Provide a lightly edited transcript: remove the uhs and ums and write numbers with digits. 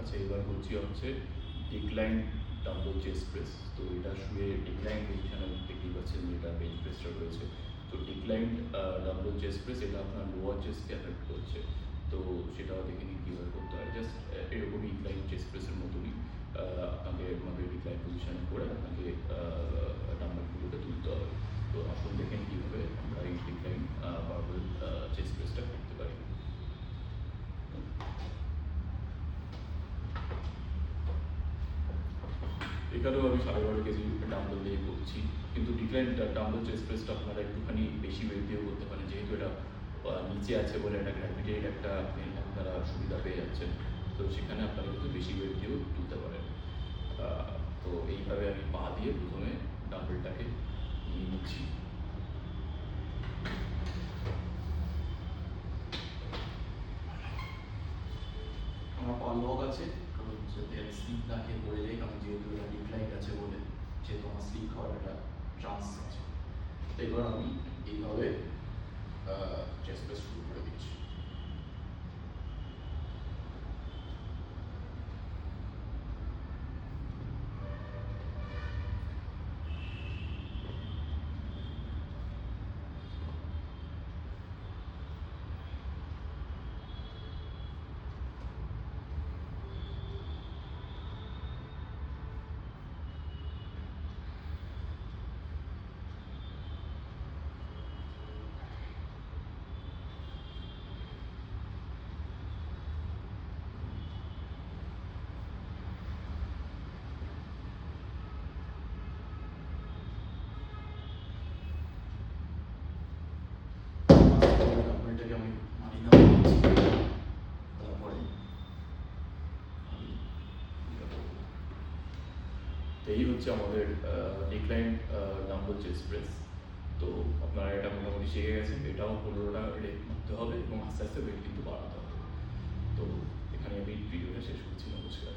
আচ্ছা, এবার হচ্ছে ডিক্লাইন ডাম্বল চেস্ট প্রেস। তো এটা শুয়ে ডিক্লাইন পজিশনে দেখতেই পাচ্ছেন যেটা বেঞ্চ প্রেসটা রয়েছে। তো ডিক্লাইন ডাম্বল চেস্ট প্রেস এটা আপনার লোয়ার চেস্টকে অ্যাফেক্ট করছে। তো সেটাও দেখে নিন কীভাবে করতে হয়। জাস্ট এরকমই ইনক্লাইন চেস্ট প্রেসের মতনই আপনাকে ডিক্লাইন পজিশনে করে আপনাকে ডাম্বলগুলোকে তুলতে হবে। তো আসুন দেখেন কীভাবে আমরা এই ডিক্লাইন বারবেল চেস্ট প্রেসটা করতে পারি। এখানেও আমি 12.5 কেজি ডাম্বল দিয়ে করছি, কিন্তু ডিক্লাইন ডাম্বল চেস্ট প্রেসটা আপনারা একটুখানি বেশি ওয়েট দিয়েও করতে পারেন, যেহেতু এটা নিচে আছে বলে একটা গ্র্যাভিটির একটা আপনারা সুবিধা পেয়ে যাচ্ছেন। তো সেখানে আপনারা কিন্তু বেশি ওয়েট দিয়েও তুলতে পারেন। তো এইভাবে আমি পা দিয়ে প্রথমে ডাম্বলটাকে নিয়ে নিচ্ছি। আমার পা লক আছে, কারণ যাতে স্লিপ না খেয়ে পড়ে যায়, কারণ যেহেতু এটা ডিক্লাইন আছে বলে যেহেতু আমার স্লিপ খাওয়ার একটা চান্স আছে। তো এবার আমি এইভাবে চেস্ট প্রেস শুরু করে দিচ্ছি। ডাম্বলটাকে আমি মাটি না দিচ্ছি, তারপরে এই হচ্ছে আমাদের ডিক্লাইন ডাম্বল চেস্ট প্রেস। তো আপনারা এটা মোটামুটি শিখে গেছেন। এটাও 15টা রেপ করতে হবে এবং আস্তে আস্তে ওয়েট কিন্তু বাড়াতে হবে। তো এখানে আমি ভিডিওটা শেষ করছি। নমস্কার।